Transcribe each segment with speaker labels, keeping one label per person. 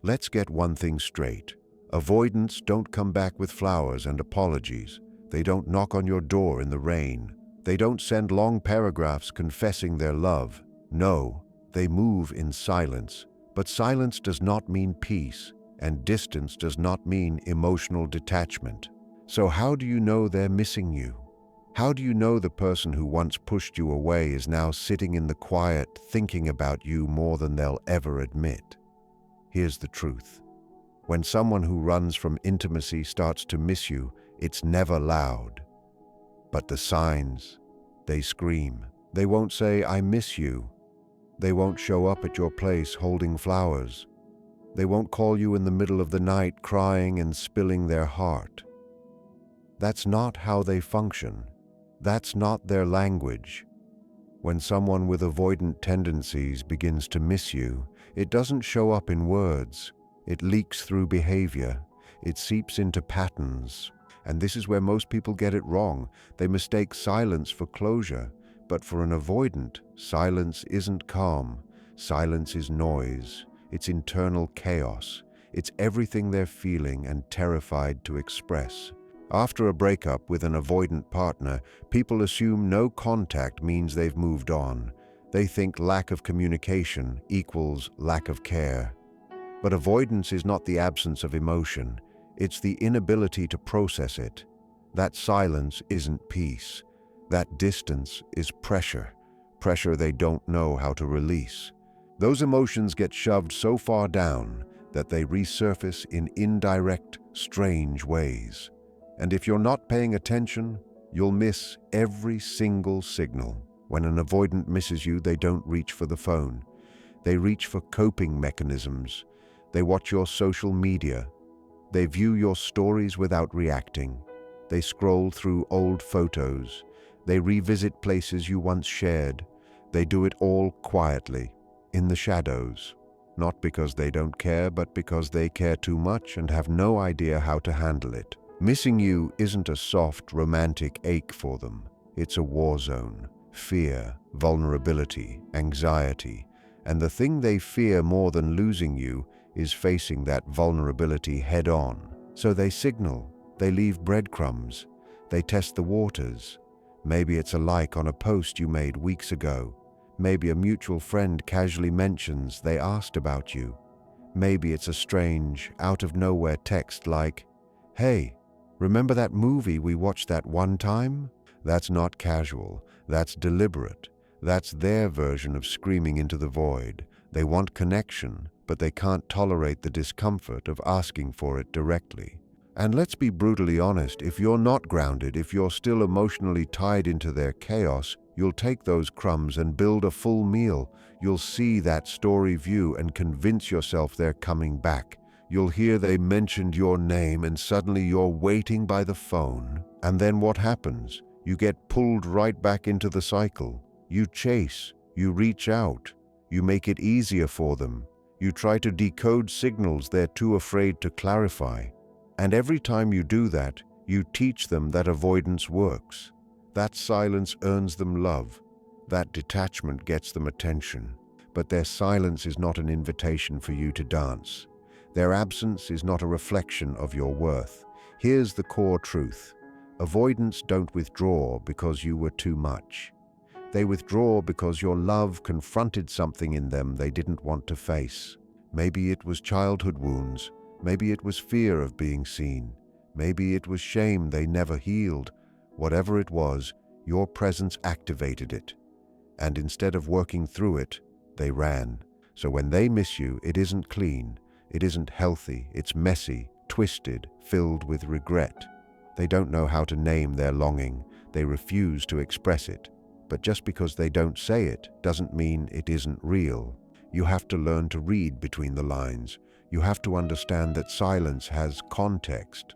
Speaker 1: Let's get one thing straight. Avoidants don't come back with flowers and apologies. They don't knock on your door in the rain. They don't send long paragraphs confessing their love. No, they move in silence. But silence does not mean peace, and distance does not mean emotional detachment. So how do you know they're missing you? How do you know the person who once pushed you away is now sitting in the quiet thinking about you more than they'll ever admit? Here's the truth. When someone who runs from intimacy starts to miss you, it's never loud. But the signs, they scream. They won't say, "I miss you." They won't show up at your place holding flowers. They won't call you in the middle of the night crying and spilling their heart. That's not how they function. That's not their language. When someone with avoidant tendencies begins to miss you, it doesn't show up in words. It leaks through behavior. It seeps into patterns. And this is where most people get it wrong. They mistake silence for closure. But for an avoidant, silence isn't calm. Silence is noise. It's internal chaos. It's everything they're feeling and terrified to express. After a breakup with an avoidant partner, people assume no contact means they've moved on. They think lack of communication equals lack of care. But avoidance is not the absence of emotion. It's the inability to process it. That silence isn't peace. That distance is pressure. Pressure they don't know how to release. Those emotions get shoved so far down that they resurface in indirect, strange ways. And if you're not paying attention, you'll miss every single signal. When an avoidant misses you, they don't reach for the phone. They reach for coping mechanisms. They watch your social media. They view your stories without reacting. They scroll through old photos. They revisit places you once shared. They do it all quietly, in the shadows. Not because they don't care, but because they care too much and have no idea how to handle it. Missing you isn't a soft, romantic ache for them. It's a war zone. Fear, vulnerability, anxiety. And the thing they fear more than losing you is facing that vulnerability head-on. So they signal, they leave breadcrumbs, they test the waters. Maybe it's a like on a post you made weeks ago. Maybe a mutual friend casually mentions they asked about you. Maybe it's a strange, out-of-nowhere text like, "Hey, remember that movie we watched that one time?" That's not casual, that's deliberate. That's their version of screaming into the void. They want connection, but they can't tolerate the discomfort of asking for it directly. And let's be brutally honest, if you're not grounded, if you're still emotionally tied into their chaos, you'll take those crumbs and build a full meal. You'll see that story view and convince yourself they're coming back. You'll hear they mentioned your name and suddenly you're waiting by the phone. And then what happens? You get pulled right back into the cycle. You chase, you reach out, you make it easier for them. You try to decode signals they're too afraid to clarify. And every time you do that, you teach them that avoidance works. That silence earns them love. That detachment gets them attention. But their silence is not an invitation for you to dance. Their absence is not a reflection of your worth. Here's the core truth. Avoidants don't withdraw because you were too much. They withdraw because your love confronted something in them they didn't want to face. Maybe it was childhood wounds. Maybe it was fear of being seen. Maybe it was shame they never healed. Whatever it was, your presence activated it. And instead of working through it, they ran. So when they miss you, it isn't clean. It isn't healthy. It's messy, twisted, filled with regret. They don't know how to name their longing. They refuse to express it. But just because they don't say it doesn't mean it isn't real. You have to learn to read between the lines. You have to understand that silence has context.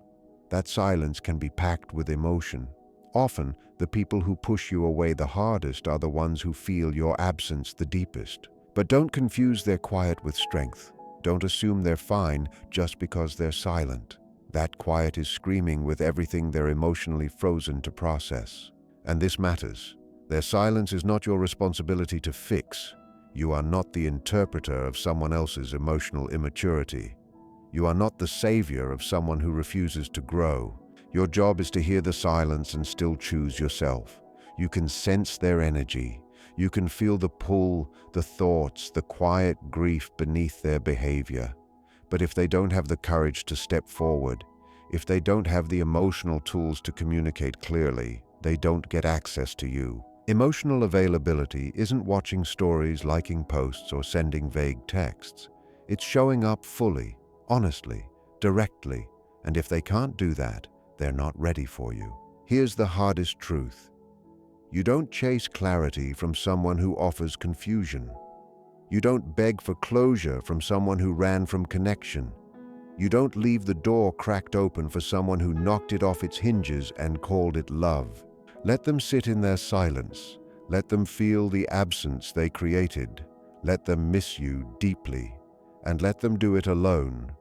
Speaker 1: That silence can be packed with emotion. Often, the people who push you away the hardest are the ones who feel your absence the deepest. But don't confuse their quiet with strength. Don't assume they're fine just because they're silent. That quiet is screaming with everything they're emotionally frozen to process. And this matters. Their silence is not your responsibility to fix. You are not the interpreter of someone else's emotional immaturity. You are not the savior of someone who refuses to grow. Your job is to hear the silence and still choose yourself. You can sense their energy. You can feel the pull, the thoughts, the quiet grief beneath their behavior. But if they don't have the courage to step forward, if they don't have the emotional tools to communicate clearly, they don't get access to you. Emotional availability isn't watching stories, liking posts, or sending vague texts. It's showing up fully, honestly, directly, and if they can't do that, they're not ready for you. Here's the hardest truth. You don't chase clarity from someone who offers confusion. You don't beg for closure from someone who ran from connection. You don't leave the door cracked open for someone who knocked it off its hinges and called it love. Let them sit in their silence. Let them feel the absence they created. Let them miss you deeply. And let them do it alone.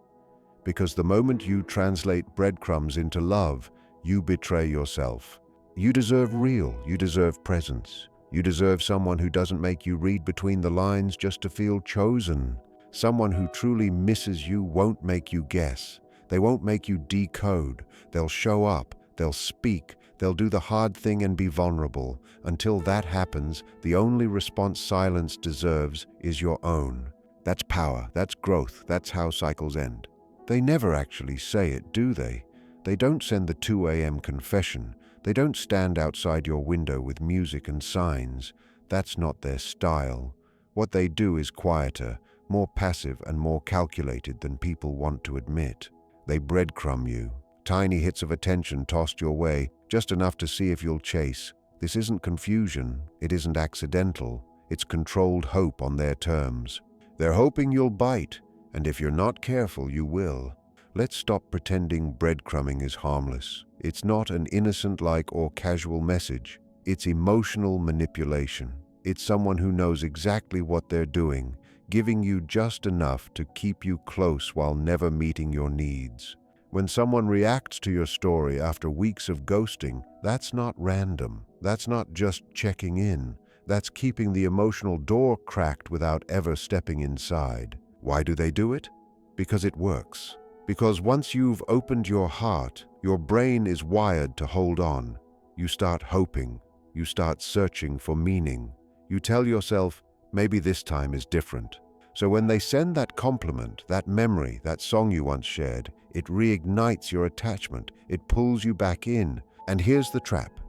Speaker 1: Because the moment you translate breadcrumbs into love, you betray yourself. You deserve real, you deserve presence. You deserve someone who doesn't make you read between the lines just to feel chosen. Someone who truly misses you won't make you guess. They won't make you decode. They'll show up, they'll speak, they'll do the hard thing and be vulnerable. Until that happens, the only response silence deserves is your own. That's power, that's growth, that's how cycles end. They never actually say it, do they? They don't send the 2 a.m. confession. They don't stand outside your window with music and signs. That's not their style. What they do is quieter, more passive and more calculated than people want to admit. They breadcrumb you. Tiny hits of attention tossed your way, just enough to see if you'll chase. This isn't confusion. It isn't accidental. It's controlled hope on their terms. They're hoping you'll bite, and if you're not careful, you will. Let's stop pretending breadcrumbing is harmless. It's not an innocent-like or casual message. It's emotional manipulation. It's someone who knows exactly what they're doing, giving you just enough to keep you close while never meeting your needs. When someone reacts to your story after weeks of ghosting, that's not random. That's not just checking in. That's keeping the emotional door cracked without ever stepping inside. Why do they do it? Because it works. Because once you've opened your heart, your brain is wired to hold on. You start hoping. You start searching for meaning. You tell yourself, maybe this time is different. So when they send that compliment, that memory, that song you once shared, it reignites your attachment. It pulls you back in. And here's the trap.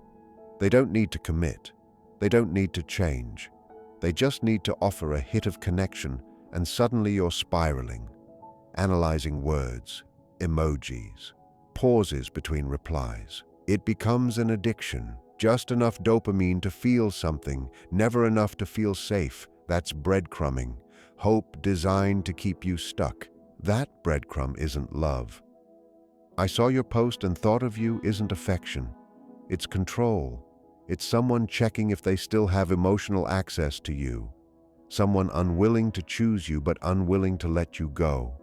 Speaker 1: They don't need to commit. They don't need to change. They just need to offer a hit of connection, and suddenly you're spiraling, analyzing words, emojis, pauses between replies. It becomes an addiction, just enough dopamine to feel something, never enough to feel safe. That's breadcrumbing, hope designed to keep you stuck. That breadcrumb isn't love. I saw your post and thought of you isn't affection. It's control. It's someone checking if they still have emotional access to you. Someone unwilling to choose you but unwilling to let you go.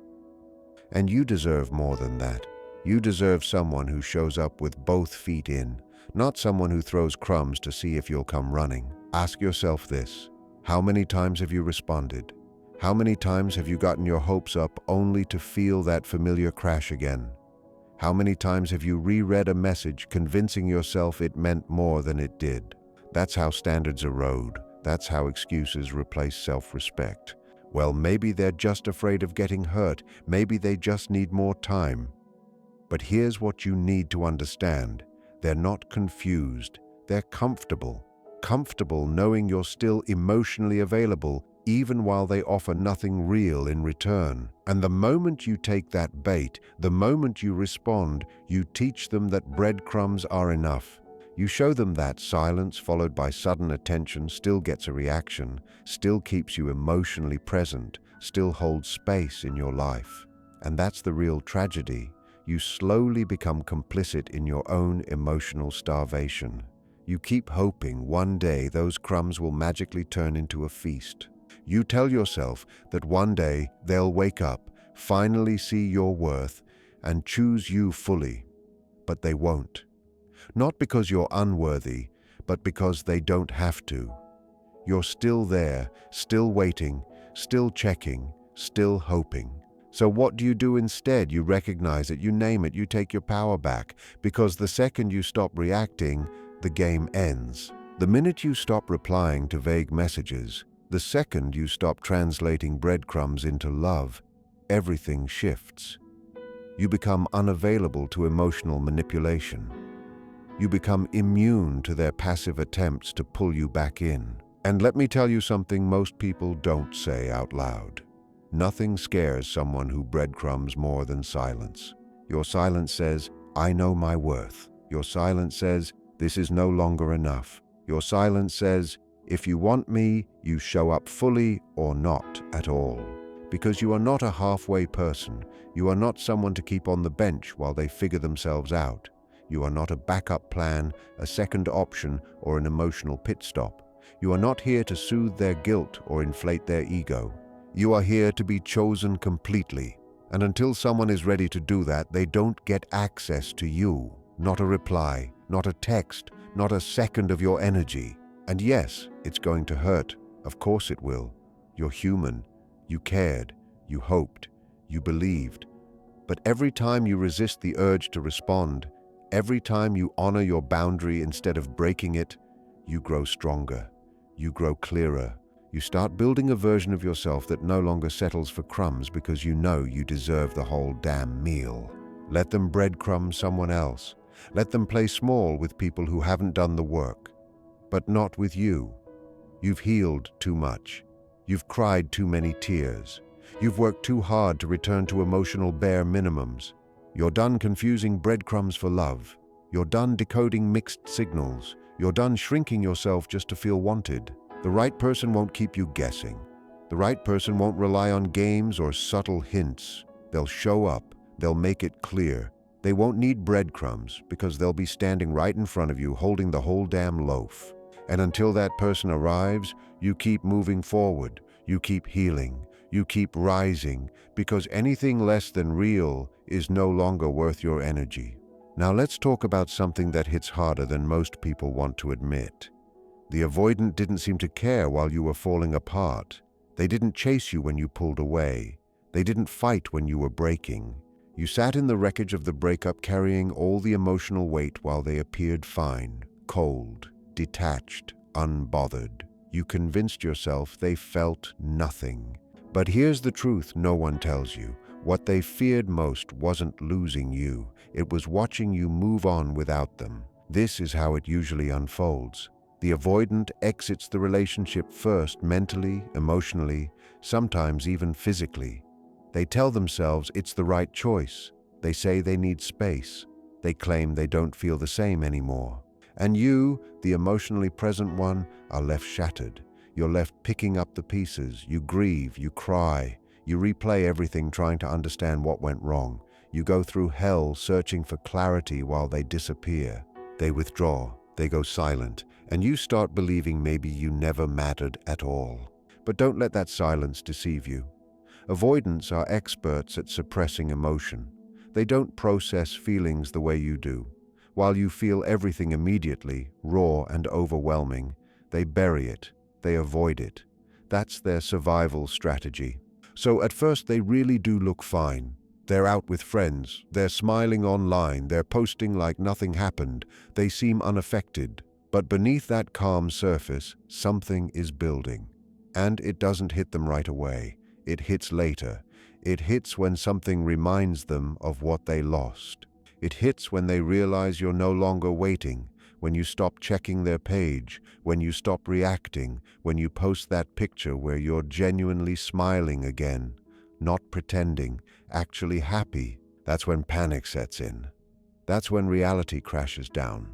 Speaker 1: And you deserve more than that. You deserve someone who shows up with both feet in, not someone who throws crumbs to see if you'll come running. Ask yourself this. How many times have you responded? How many times have you gotten your hopes up only to feel that familiar crash again? How many times have you reread a message convincing yourself it meant more than it did? That's how standards erode. That's how excuses replace self-respect. Well, maybe they're just afraid of getting hurt. Maybe they just need more time. But here's what you need to understand. They're not confused. They're comfortable. Comfortable knowing you're still emotionally available, even while they offer nothing real in return. And the moment you take that bait, the moment you respond, you teach them that breadcrumbs are enough. You show them that silence followed by sudden attention still gets a reaction, still keeps you emotionally present, still holds space in your life. And that's the real tragedy. You slowly become complicit in your own emotional starvation. You keep hoping one day those crumbs will magically turn into a feast. You tell yourself that one day they'll wake up, finally see your worth, and choose you fully. But they won't. Not because you're unworthy, but because they don't have to. You're still there, still waiting, still checking, still hoping. So what do you do instead? You recognize it, you name it, you take your power back, because the second you stop reacting, the game ends. The minute you stop replying to vague messages, the second you stop translating breadcrumbs into love, everything shifts. You become unavailable to emotional manipulation. You become immune to their passive attempts to pull you back in. And let me tell you something most people don't say out loud. Nothing scares someone who breadcrumbs more than silence. Your silence says, "I know my worth." Your silence says, "This is no longer enough." Your silence says, "If you want me, you show up fully or not at all." Because you are not a halfway person. You are not someone to keep on the bench while they figure themselves out. You are not a backup plan, a second option, or an emotional pit stop. You are not here to soothe their guilt or inflate their ego. You are here to be chosen completely. And until someone is ready to do that, they don't get access to you. Not a reply, not a text, not a second of your energy. And yes, it's going to hurt. Of course it will. You're human. You cared. You hoped. You believed. But every time you resist the urge to respond, every time you honor your boundary instead of breaking it, you grow stronger. You grow clearer. You start building a version of yourself that no longer settles for crumbs because you know you deserve the whole damn meal. Let them breadcrumb someone else. Let them play small with people who haven't done the work. But not with you. You've healed too much. You've cried too many tears. You've worked too hard to return to emotional bare minimums. You're done confusing breadcrumbs for love. You're done decoding mixed signals. You're done shrinking yourself just to feel wanted. The right person won't keep you guessing. The right person won't rely on games or subtle hints. They'll show up. They'll make it clear. They won't need breadcrumbs because they'll be standing right in front of you holding the whole damn loaf. And until that person arrives, you keep moving forward. You keep healing. You keep rising, because anything less than real is no longer worth your energy. Now let's talk about something that hits harder than most people want to admit. The avoidant didn't seem to care while you were falling apart. They didn't chase you when you pulled away. They didn't fight when you were breaking. You sat in the wreckage of the breakup carrying all the emotional weight while they appeared fine, cold, detached, unbothered. You convinced yourself they felt nothing. But here's the truth no one tells you. What they feared most wasn't losing you. It was watching you move on without them. This is how it usually unfolds. The avoidant exits the relationship first, mentally, emotionally, sometimes even physically. They tell themselves it's the right choice. They say they need space. They claim they don't feel the same anymore. And you, the emotionally present one, are left shattered. You're left picking up the pieces. You grieve, you cry, you replay everything trying to understand what went wrong. You go through hell searching for clarity while they disappear. They withdraw, they go silent, and you start believing maybe you never mattered at all. But don't let that silence deceive you. Avoidants are experts at suppressing emotion. They don't process feelings the way you do. While you feel everything immediately, raw and overwhelming, they bury it. They avoid it. That's their survival strategy. So at first they really do look fine. They're out with friends, they're smiling online, they're posting like nothing happened, they seem unaffected. But beneath that calm surface, something is building. And it doesn't hit them right away. It hits later. It hits when something reminds them of what they lost. It hits when they realize you're no longer waiting, when you stop checking their page, when you stop reacting, when you post that picture where you're genuinely smiling again, not pretending, actually happy. That's when panic sets in. That's when reality crashes down.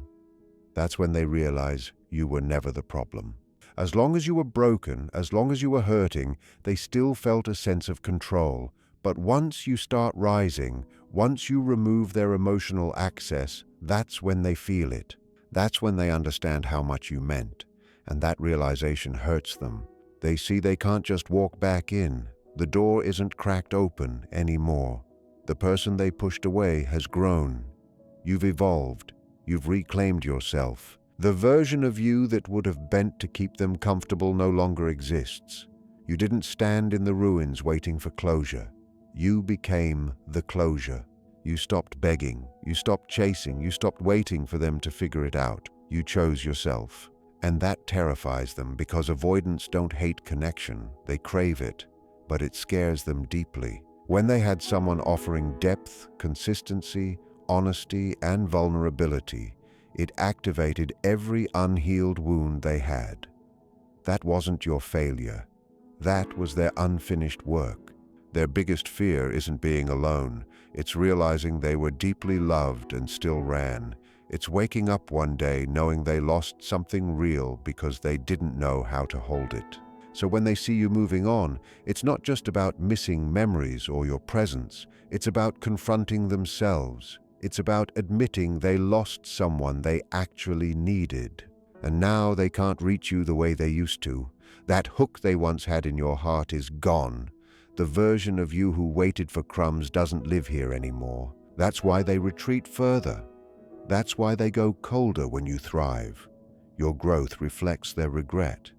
Speaker 1: That's when they realize you were never the problem. As long as you were broken, as long as you were hurting, they still felt a sense of control. But once you start rising, once you remove their emotional access, that's when they feel it. That's when they understand how much you meant. And that realization hurts them. They see they can't just walk back in. The door isn't cracked open anymore. The person they pushed away has grown. You've evolved. You've reclaimed yourself. The version of you that would have bent to keep them comfortable no longer exists. You didn't stand in the ruins waiting for closure. You became the closure. You stopped begging, you stopped chasing, you stopped waiting for them to figure it out. You chose yourself. And that terrifies them because avoidants don't hate connection, they crave it, but it scares them deeply. When they had someone offering depth, consistency, honesty, and vulnerability, it activated every unhealed wound they had. That wasn't your failure. That was their unfinished work. Their biggest fear isn't being alone. It's realizing they were deeply loved and still ran. It's waking up one day knowing they lost something real because they didn't know how to hold it. So when they see you moving on, it's not just about missing memories or your presence. It's about confronting themselves. It's about admitting they lost someone they actually needed. And now they can't reach you the way they used to. That hook they once had in your heart is gone. The version of you who waited for crumbs doesn't live here anymore. That's why they retreat further. That's why they go colder when you thrive. Your growth reflects their regret.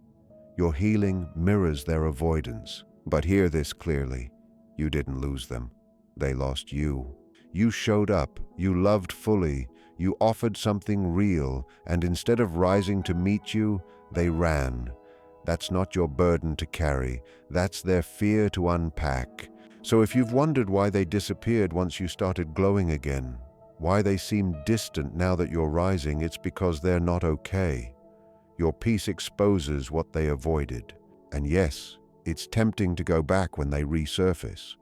Speaker 1: Your healing mirrors their avoidance. But hear this clearly. You didn't lose them. They lost you. You showed up. You loved fully. You offered something real. And instead of rising to meet you, they ran. That's not your burden to carry. That's their fear to unpack. So if you've wondered why they disappeared once you started glowing again, why they seem distant now that you're rising, it's because they're not okay. Your peace exposes what they avoided. And yes, it's tempting to go back when they resurface,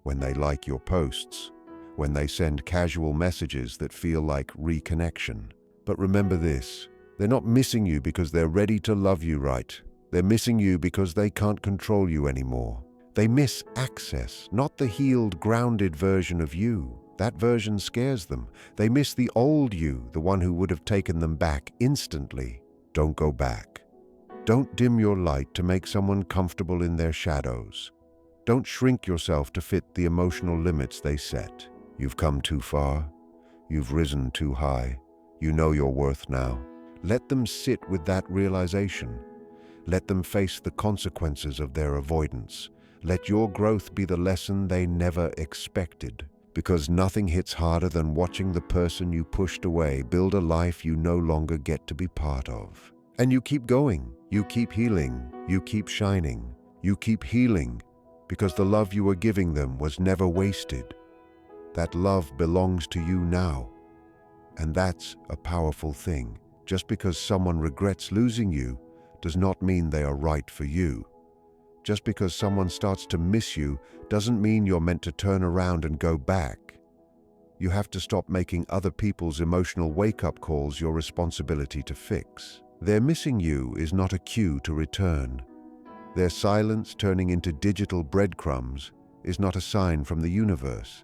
Speaker 1: when they like your posts, when they send casual messages that feel like reconnection. But remember this, they're not missing you because they're ready to love you right. They're missing you because they can't control you anymore. They miss access, not the healed, grounded version of you. That version scares them. They miss the old you, the one who would have taken them back instantly. Don't go back. Don't dim your light to make someone comfortable in their shadows. Don't shrink yourself to fit the emotional limits they set. You've come too far. You've risen too high. You know your worth now. Let them sit with that realization. Let them face the consequences of their avoidance. Let your growth be the lesson they never expected. Because nothing hits harder than watching the person you pushed away build a life you no longer get to be part of. And you keep going, you keep healing, you keep shining, you keep healing, because the love you were giving them was never wasted. That love belongs to you now. And that's a powerful thing. Just because someone regrets losing you does not mean they are right for you. Just because someone starts to miss you doesn't mean you're meant to turn around and go back. You have to stop making other people's emotional wake-up calls your responsibility to fix. Their missing you is not a cue to return. Their silence turning into digital breadcrumbs is not a sign from the universe.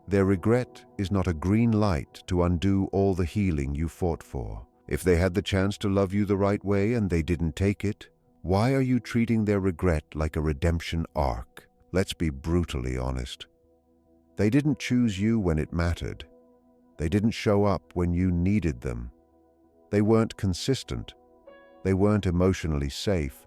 Speaker 1: Their regret is not a green light to undo all the healing you fought for. If they had the chance to love you the right way and they didn't take it, why are you treating their regret like a redemption arc? Let's be brutally honest. They didn't choose you when it mattered. They didn't show up when you needed them. They weren't consistent. They weren't emotionally safe.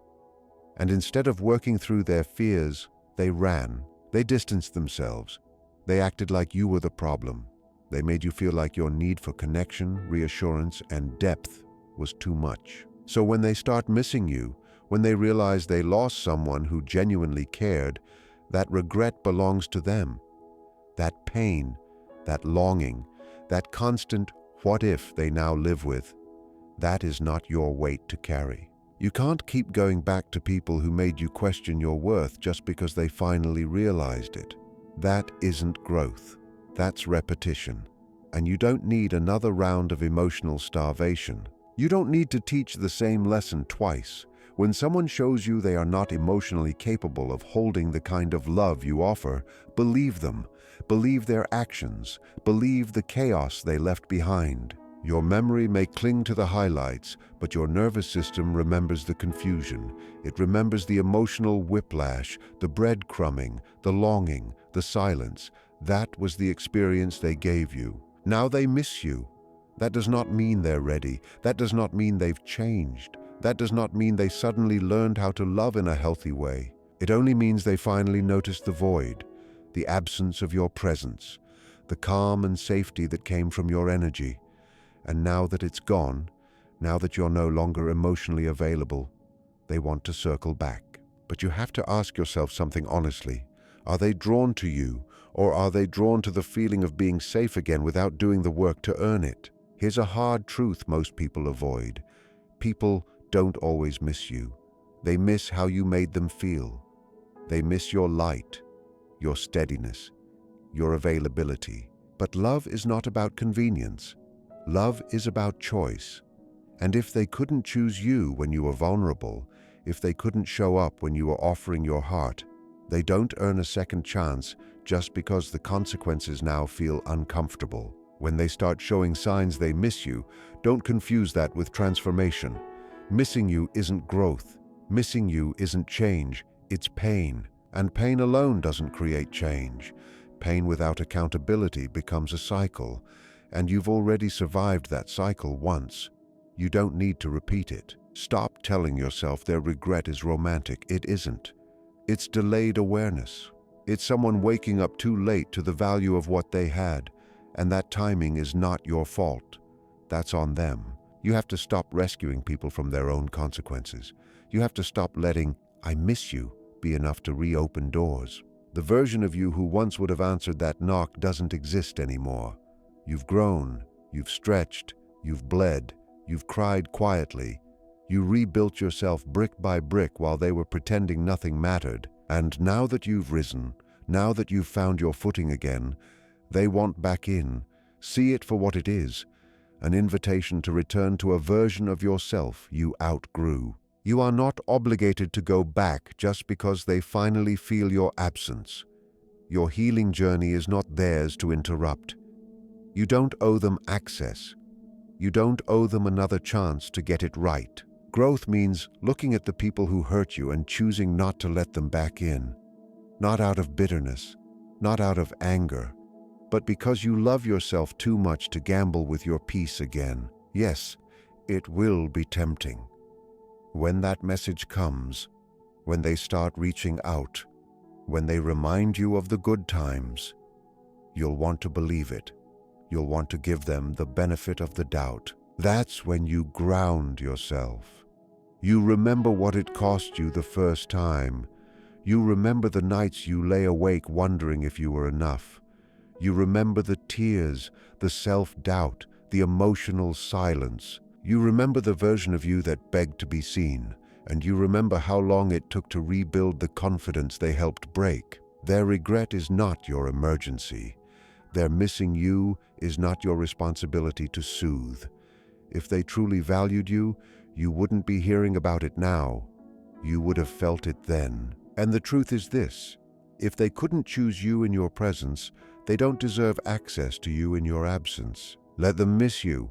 Speaker 1: And instead of working through their fears, they ran. They distanced themselves. They acted like you were the problem. They made you feel like your need for connection, reassurance, and depth was too much. So when they start missing you, when they realize they lost someone who genuinely cared, that regret belongs to them. That pain, that longing, that constant what if they now live with, that is not your weight to carry. You can't keep going back to people who made you question your worth just because they finally realized it. That isn't growth. That's repetition. And you don't need another round of emotional starvation. You don't need to teach the same lesson twice. When someone shows you they are not emotionally capable of holding the kind of love you offer, believe them. Believe their actions. Believe the chaos they left behind. Your memory may cling to the highlights, but your nervous system remembers the confusion. It remembers the emotional whiplash, the breadcrumbing, the longing, the silence. That was the experience they gave you. Now they miss you. That does not mean they're ready. That does not mean they've changed. That does not mean they suddenly learned how to love in a healthy way. It only means they finally noticed the void. the absence of your presence, the calm and safety that came from your energy. And now that it's gone, now that you're no longer emotionally available, they want to circle back. But you have to ask yourself something honestly. Are they drawn to you, or are they drawn to the feeling of being safe again without doing the work to earn it? Here's a hard truth most people avoid. People don't always miss you. They miss how you made them feel. They miss your light, your steadiness, your availability. But love is not about convenience. Love is about choice. And if they couldn't choose you when you were vulnerable, if they couldn't show up when you were offering your heart, they don't earn a second chance just because the consequences now feel uncomfortable. When they start showing signs they miss you, don't confuse that with transformation. Missing you isn't growth. Missing you isn't change. It's pain. And pain alone doesn't create change. Pain without accountability becomes a cycle. And you've already survived that cycle once. You don't need to repeat it. Stop telling yourself their regret is romantic. It isn't. It's delayed awareness. It's someone waking up too late to the value of what they had, and that timing is not your fault. That's on them. You have to stop rescuing people from their own consequences. You have to stop letting "I miss you" be enough to reopen doors. The version of you who once would have answered that knock doesn't exist anymore. You've grown, you've stretched, you've bled, you've cried quietly. You rebuilt yourself brick by brick while they were pretending nothing mattered. And now that you've risen, now that you've found your footing again, they want back in. See it for what it is, an invitation to return to a version of yourself you outgrew. You are not obligated to go back just because they finally feel your absence. Your healing journey is not theirs to interrupt. You don't owe them access. You don't owe them another chance to get it right. Growth means looking at the people who hurt you and choosing not to let them back in. Not out of bitterness, not out of anger, but because you love yourself too much to gamble with your peace again. Yes, it will be tempting. When that message comes, when they start reaching out, when they remind you of the good times, you'll want to believe it. You'll want to give them the benefit of the doubt. That's when you ground yourself. You remember what it cost you the first time. You remember the nights you lay awake wondering if you were enough. You remember the tears, the self-doubt, the emotional silence. You remember the version of you that begged to be seen, and you remember how long it took to rebuild the confidence they helped break. Their regret is not your emergency. Their missing you is not your responsibility to soothe. If they truly valued you, you wouldn't be hearing about it now. You would have felt it then. And the truth is this: if they couldn't choose you in your presence, they don't deserve access to you in your absence. Let them miss you.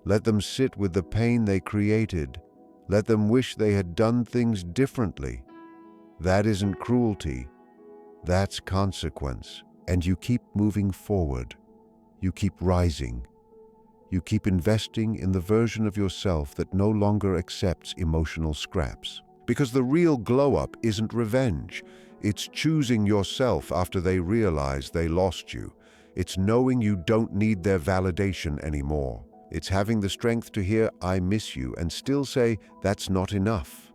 Speaker 1: Let them sit with the pain they created. Let them wish they had done things differently. That isn't cruelty. That's consequence. And you keep moving forward. You keep rising. You keep investing in the version of yourself that no longer accepts emotional scraps. Because the real glow-up isn't revenge. It's choosing yourself after they realize they lost you. It's knowing you don't need their validation anymore. It's having the strength to hear "I miss you" and still say that's not enough.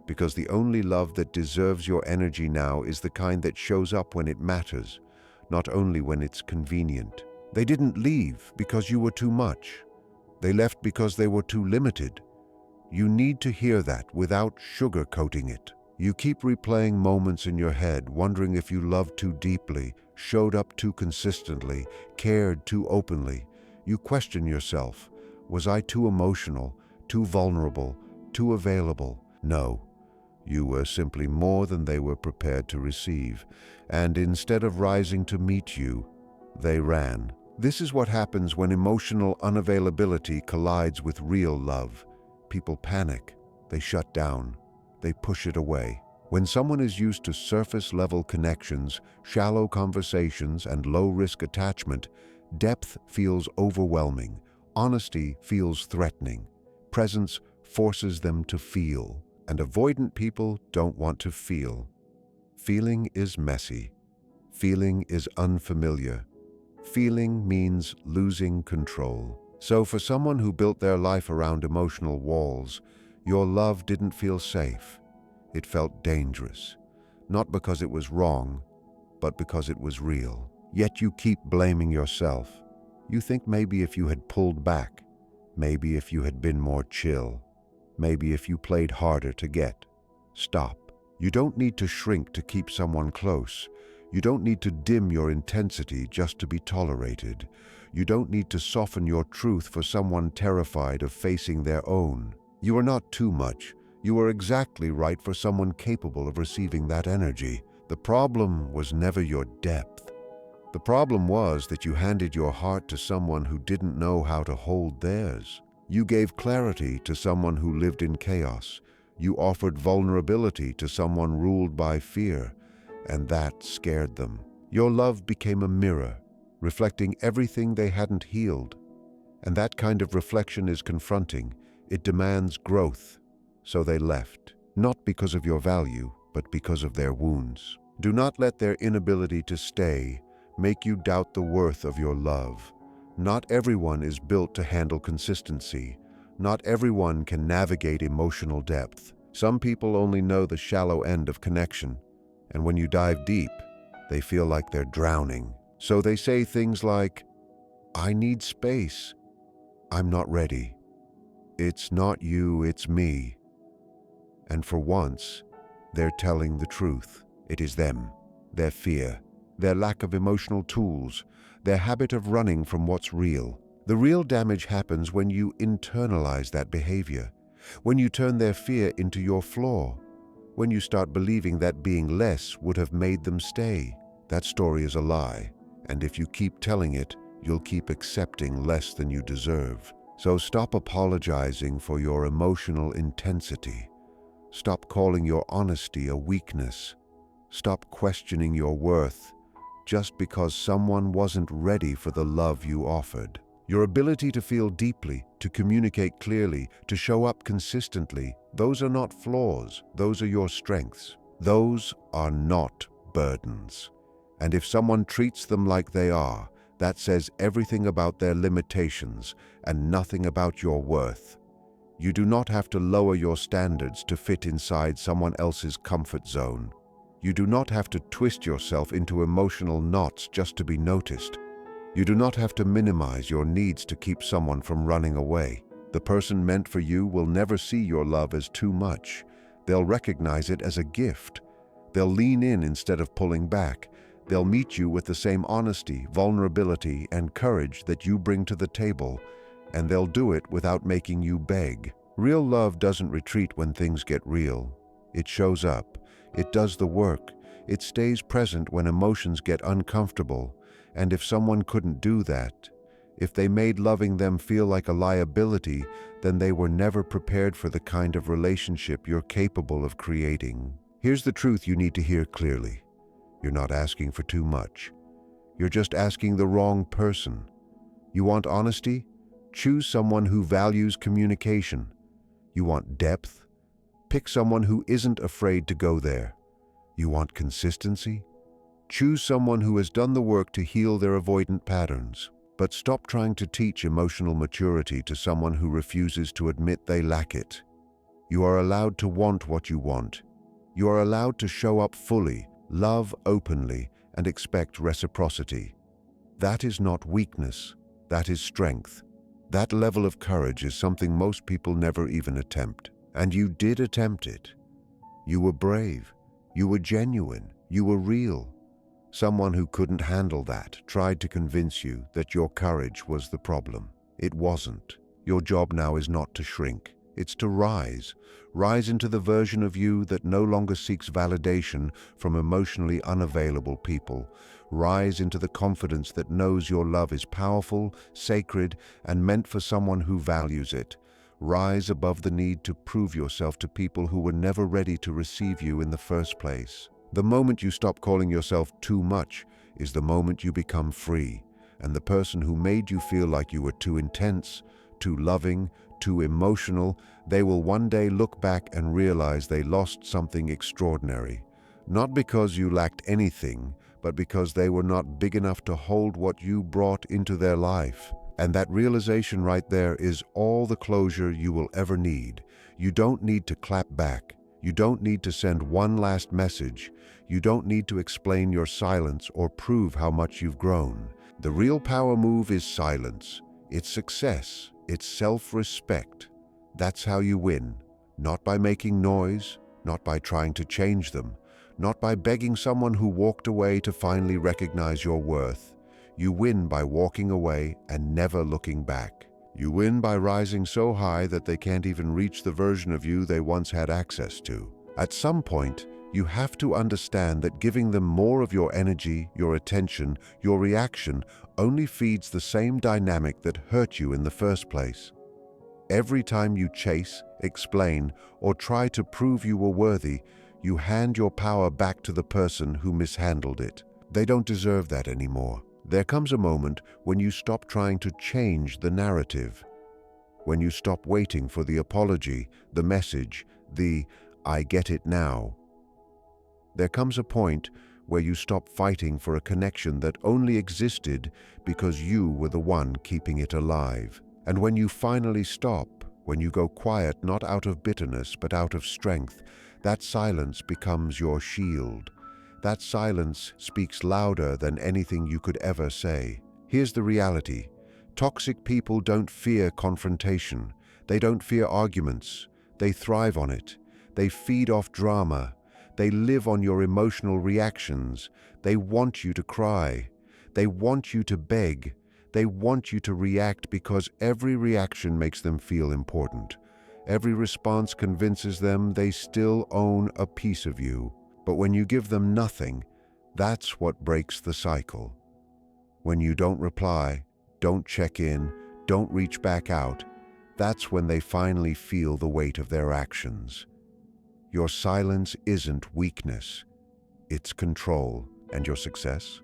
Speaker 1: Because the only love that deserves your energy now is the kind that shows up when it matters, not only when it's convenient. They didn't leave because you were too much. They left because they were too limited. You need to hear that without sugarcoating it. You keep replaying moments in your head, wondering if you loved too deeply, showed up too consistently, cared too openly. You question yourself. Was I too emotional, too vulnerable, too available? No. You were simply more than they were prepared to receive. And instead of rising to meet you, they ran. This is what happens when emotional unavailability collides with real love. People panic. They shut down. They push it away. When someone is used to surface-level connections, shallow conversations, and low-risk attachment, depth feels overwhelming. Honesty feels threatening. Presence forces them to feel. And avoidant people don't want to feel. Feeling is messy. Feeling is unfamiliar. Feeling means losing control. So for someone who built their life around emotional walls, your love didn't feel safe. It felt dangerous. Not because it was wrong, but because it was real. Yet you keep blaming yourself. You think maybe if you had pulled back, maybe if you had been more chill, maybe if you played harder to get. Stop. You don't need to shrink to keep someone close. You don't need to dim your intensity just to be tolerated. You don't need to soften your truth for someone terrified of facing their own. You are not too much. You are exactly right for someone capable of receiving that energy. The problem was never your depth. The problem was that you handed your heart to someone who didn't know how to hold theirs. You gave clarity to someone who lived in chaos. You offered vulnerability to someone ruled by fear, and that scared them. Your love became a mirror, reflecting everything they hadn't healed. And that kind of reflection is confronting. It demands growth. So they left, not because of your value, but because of their wounds. Do not let their inability to stay make you doubt the worth of your love. Not everyone is built to handle consistency. Not everyone can navigate emotional depth. Some people only know the shallow end of connection, and when you dive deep, they feel like they're drowning. So they say things like, "I need space. I'm not ready. It's not you, it's me." And for once, they're telling the truth. It is them, their fear, their lack of emotional tools, their habit of running from what's real. The real damage happens when you internalize that behavior, when you turn their fear into your flaw, when you start believing that being less would have made them stay. That story is a lie, and if you keep telling it, you'll keep accepting less than you deserve. So stop apologizing for your emotional intensity. Stop calling your honesty a weakness. Stop questioning your worth just because someone wasn't ready for the love you offered. Your ability to feel deeply, to communicate clearly, to show up consistently, those are not flaws, those are your strengths. Those are not burdens. And if someone treats them like they are, that says everything about their limitations and nothing about your worth. You do not have to lower your standards to fit inside someone else's comfort zone. You do not have to twist yourself into emotional knots just to be noticed. You do not have to minimize your needs to keep someone from running away. The person meant for you will never see your love as too much. They'll recognize it as a gift. They'll lean in instead of pulling back. They'll meet you with the same honesty, vulnerability, and courage that you bring to the table, and they'll do it without making you beg. Real love doesn't retreat when things get real. It shows up. It does the work. It stays present when emotions get uncomfortable. And if someone couldn't do that, if they made loving them feel like a liability, then they were never prepared for the kind of relationship you're capable of creating. Here's the truth you need to hear clearly. You're not asking for too much. You're just asking the wrong person. You want honesty? Choose someone who values communication. You want depth? Pick someone who isn't afraid to go there. You want consistency? Choose someone who has done the work to heal their avoidant patterns. But stop trying to teach emotional maturity to someone who refuses to admit they lack it. You are allowed to want what you want. You are allowed to show up fully, love openly, and expect reciprocity. That is not weakness. That is strength. That level of courage is something most people never even attempt. And you did attempt it. You were brave. You were genuine. You were real. Someone who couldn't handle that tried to convince you that your courage was the problem. It wasn't. Your job now is not to shrink. It's to rise. Rise into the version of you that no longer seeks validation from emotionally unavailable people. Rise into the confidence that knows your love is powerful, sacred, and meant for someone who values it. Rise above the need to prove yourself to people who were never ready to receive you in the first place. The moment you stop calling yourself too much is the moment you become free, and the person who made you feel like you were too intense, too loving, too emotional, they will one day look back and realize they lost something extraordinary. Not because you lacked anything, but because they were not big enough to hold what you brought into their life. And that realization right there is all the closure you will ever need. You don't need to clap back. You don't need to send one last message. You don't need to explain your silence or prove how much you've grown. The real power move is silence. It's success. It's self-respect. That's how you win. Not by making noise, not by trying to change them, not by begging someone who walked away to finally recognize your worth. You win by walking away and never looking back. You win by rising so high that they can't even reach the version of you they once had access to. At some point, you have to understand that giving them more of your energy, your attention, your reaction only feeds the same dynamic that hurt you in the first place. Every time you chase, explain, or try to prove you were worthy, you hand your power back to the person who mishandled it. They don't deserve that anymore. There comes a moment when you stop trying to change the narrative, when you stop waiting for the apology, the message, the "I get it now." There comes a point where you stop fighting for a connection that only existed because you were the one keeping it alive. And when you finally stop, when you go quiet not out of bitterness but out of strength, that silence becomes your shield. That silence speaks louder than anything you could ever say. Here's the reality. Toxic people don't fear confrontation. They don't fear arguments. They thrive on it. They feed off drama. They live on your emotional reactions. They want you to cry. They want you to beg. They want you to react because every reaction makes them feel important. Every response convinces them they still own a piece of you. But when you give them nothing, that's what breaks the cycle. When you don't reply, don't check in, don't reach back out, that's when they finally feel the weight of their actions. Your silence isn't weakness, it's control. And your success?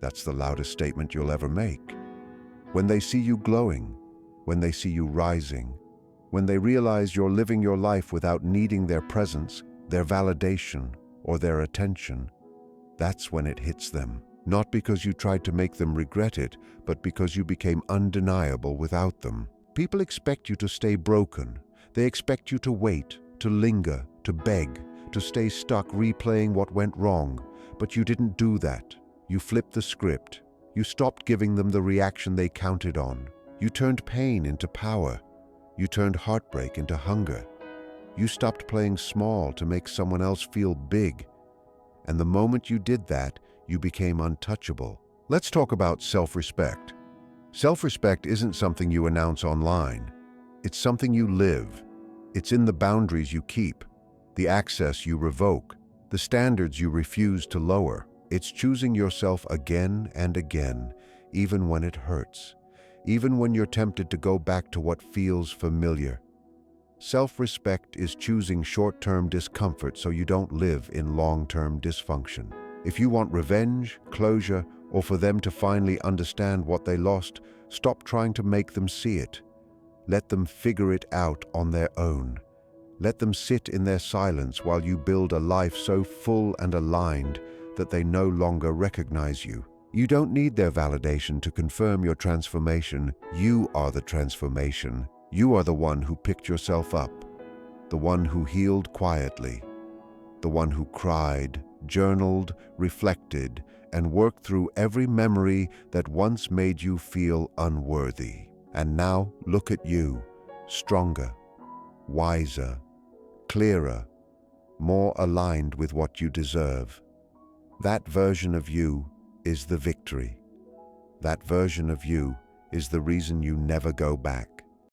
Speaker 1: That's the loudest statement you'll ever make. When they see you glowing, when they see you rising, when they realize you're living your life without needing their presence, their validation, or their attention, that's when it hits them. Not because you tried to make them regret it, but because you became undeniable without them. People expect you to stay broken. They expect you to wait, to linger, to beg, to stay stuck replaying what went wrong. But you didn't do that. You flipped the script. You stopped giving them the reaction they counted on. You turned pain into power. You turned heartbreak into hunger. You stopped playing small to make someone else feel big. And the moment you did that, you became untouchable. Let's talk about self-respect. Self-respect isn't something you announce online. It's something you live. It's in the boundaries you keep, the access you revoke, the standards you refuse to lower. It's choosing yourself again and again, even when it hurts, even when you're tempted to go back to what feels familiar. Self-respect is choosing short-term discomfort so you don't live in long-term dysfunction. If you want revenge, closure, or for them to finally understand what they lost, stop trying to make them see it. Let them figure it out on their own. Let them sit in their silence while you build a life so full and aligned that they no longer recognize you. You don't need their validation to confirm your transformation. You are the transformation. You are the one who picked yourself up, the one who healed quietly, the one who cried, journaled, reflected, and worked through every memory that once made you feel unworthy. And now look at you, stronger, wiser, clearer, more aligned with what you deserve. That version of you is the victory. That version of you is the reason you never go back.